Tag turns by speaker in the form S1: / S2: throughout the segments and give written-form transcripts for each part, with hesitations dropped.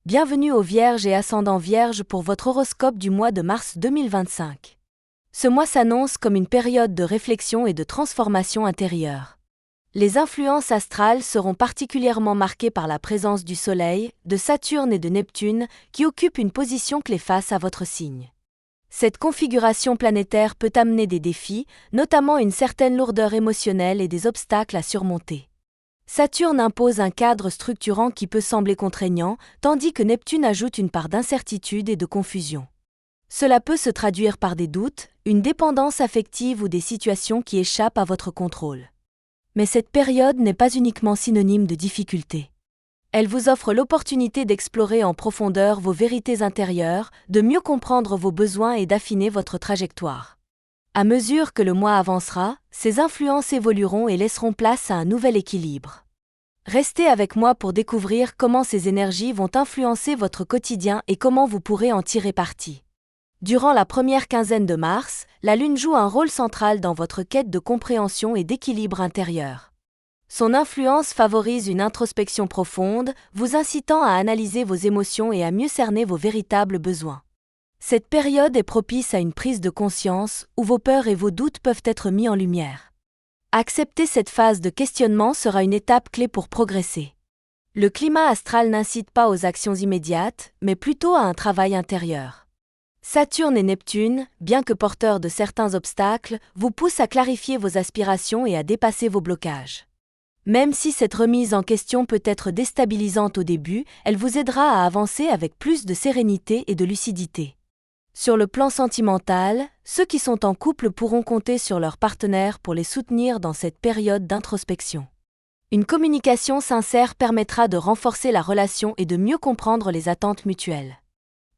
S1: Bienvenue aux Vierges et ascendants Vierges pour votre horoscope du mois de mars 2025. Ce mois s'annonce comme une période de réflexion et de transformation intérieure. Les influences astrales seront particulièrement marquées par la présence du Soleil, de Saturne et de Neptune, qui occupent une position clé face à votre signe. Cette configuration planétaire peut amener des défis, notamment une certaine lourdeur émotionnelle et des obstacles à surmonter. Saturne impose un cadre structurant qui peut sembler contraignant, tandis que Neptune ajoute une part d'incertitude et de confusion. Cela peut se traduire par des doutes, une dépendance affective ou des situations qui échappent à votre contrôle. Mais cette période n'est pas uniquement synonyme de difficulté. Elle vous offre l'opportunité d'explorer en profondeur vos vérités intérieures, de mieux comprendre vos besoins et d'affiner votre trajectoire. À mesure que le mois avancera, ces influences évolueront et laisseront place à un nouvel équilibre. Restez avec moi pour découvrir comment ces énergies vont influencer votre quotidien et comment vous pourrez en tirer parti. Durant la première quinzaine de mars, la Lune joue un rôle central dans votre quête de compréhension et d'équilibre intérieur. Son influence favorise une introspection profonde, vous incitant à analyser vos émotions et à mieux cerner vos véritables besoins. Cette période est propice à une prise de conscience où vos peurs et vos doutes peuvent être mis en lumière. Accepter cette phase de questionnement sera une étape clé pour progresser. Le climat astral n'incite pas aux actions immédiates, mais plutôt à un travail intérieur. Saturne et Neptune, bien que porteurs de certains obstacles, vous poussent à clarifier vos aspirations et à dépasser vos blocages. Même si cette remise en question peut être déstabilisante au début, elle vous aidera à avancer avec plus de sérénité et de lucidité. Sur le plan sentimental, ceux qui sont en couple pourront compter sur leur partenaire pour les soutenir dans cette période d'introspection. Une communication sincère permettra de renforcer la relation et de mieux comprendre les attentes mutuelles.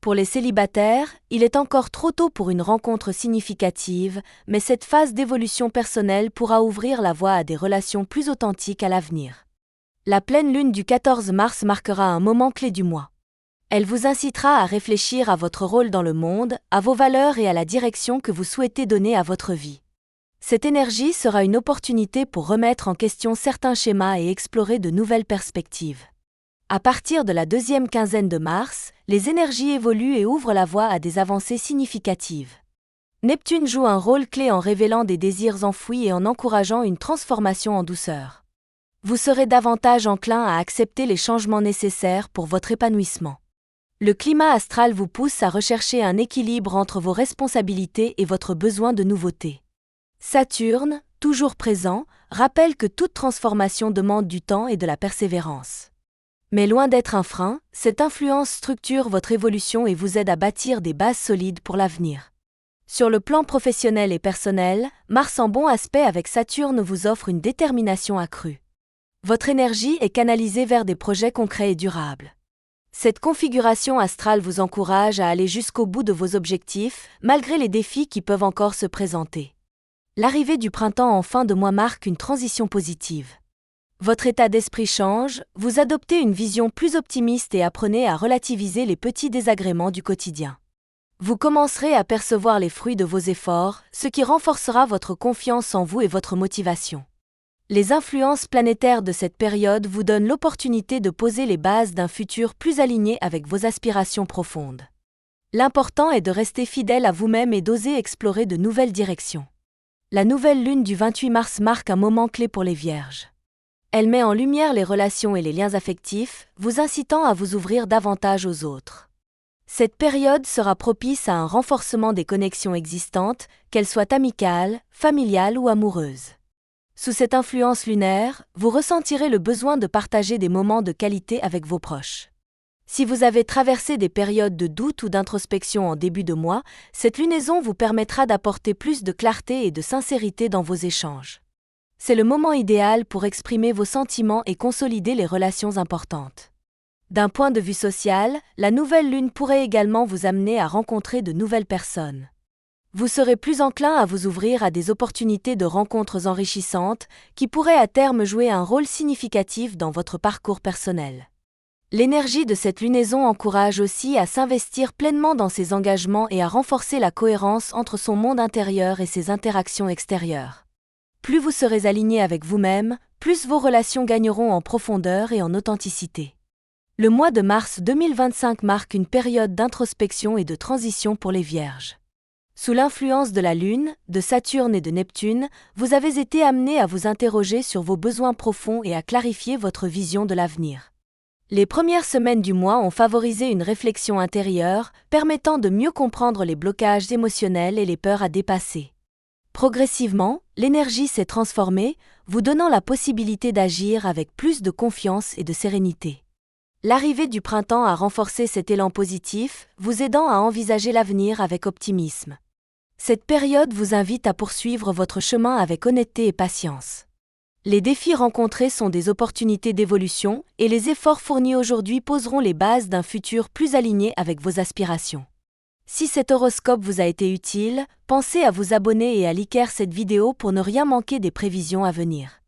S1: Pour les célibataires, il est encore trop tôt pour une rencontre significative, mais cette phase d'évolution personnelle pourra ouvrir la voie à des relations plus authentiques à l'avenir. La pleine lune du 14 mars marquera un moment clé du mois. Elle vous incitera à réfléchir à votre rôle dans le monde, à vos valeurs et à la direction que vous souhaitez donner à votre vie. Cette énergie sera une opportunité pour remettre en question certains schémas et explorer de nouvelles perspectives. À partir de la deuxième quinzaine de mars, les énergies évoluent et ouvrent la voie à des avancées significatives. Neptune joue un rôle clé en révélant des désirs enfouis et en encourageant une transformation en douceur. Vous serez davantage enclin à accepter les changements nécessaires pour votre épanouissement. Le climat astral vous pousse à rechercher un équilibre entre vos responsabilités et votre besoin de nouveauté. Saturne, toujours présent, rappelle que toute transformation demande du temps et de la persévérance. Mais loin d'être un frein, cette influence structure votre évolution et vous aide à bâtir des bases solides pour l'avenir. Sur le plan professionnel et personnel, Mars en bon aspect avec Saturne vous offre une détermination accrue. Votre énergie est canalisée vers des projets concrets et durables. Cette configuration astrale vous encourage à aller jusqu'au bout de vos objectifs, malgré les défis qui peuvent encore se présenter. L'arrivée du printemps en fin de mois marque une transition positive. Votre état d'esprit change, vous adoptez une vision plus optimiste et apprenez à relativiser les petits désagréments du quotidien. Vous commencerez à percevoir les fruits de vos efforts, ce qui renforcera votre confiance en vous et votre motivation. Les influences planétaires de cette période vous donnent l'opportunité de poser les bases d'un futur plus aligné avec vos aspirations profondes. L'important est de rester fidèle à vous-même et d'oser explorer de nouvelles directions. La nouvelle lune du 28 mars marque un moment clé pour les Vierges. Elle met en lumière les relations et les liens affectifs, vous incitant à vous ouvrir davantage aux autres. Cette période sera propice à un renforcement des connexions existantes, qu'elles soient amicales, familiales ou amoureuses. Sous cette influence lunaire, vous ressentirez le besoin de partager des moments de qualité avec vos proches. Si vous avez traversé des périodes de doute ou d'introspection en début de mois, cette lunaison vous permettra d'apporter plus de clarté et de sincérité dans vos échanges. C'est le moment idéal pour exprimer vos sentiments et consolider les relations importantes. D'un point de vue social, la nouvelle lune pourrait également vous amener à rencontrer de nouvelles personnes. Vous serez plus enclin à vous ouvrir à des opportunités de rencontres enrichissantes qui pourraient à terme jouer un rôle significatif dans votre parcours personnel. L'énergie de cette lunaison encourage aussi à s'investir pleinement dans ses engagements et à renforcer la cohérence entre son monde intérieur et ses interactions extérieures. Plus vous serez aligné avec vous-même, plus vos relations gagneront en profondeur et en authenticité. Le mois de mars 2025 marque une période d'introspection et de transition pour les Vierges. Sous l'influence de la Lune, de Saturne et de Neptune, vous avez été amenés à vous interroger sur vos besoins profonds et à clarifier votre vision de l'avenir. Les premières semaines du mois ont favorisé une réflexion intérieure, permettant de mieux comprendre les blocages émotionnels et les peurs à dépasser. Progressivement, l'énergie s'est transformée, vous donnant la possibilité d'agir avec plus de confiance et de sérénité. L'arrivée du printemps a renforcé cet élan positif, vous aidant à envisager l'avenir avec optimisme. Cette période vous invite à poursuivre votre chemin avec honnêteté et patience. Les défis rencontrés sont des opportunités d'évolution et les efforts fournis aujourd'hui poseront les bases d'un futur plus aligné avec vos aspirations. Si cet horoscope vous a été utile, pensez à vous abonner et à liker cette vidéo pour ne rien manquer des prévisions à venir.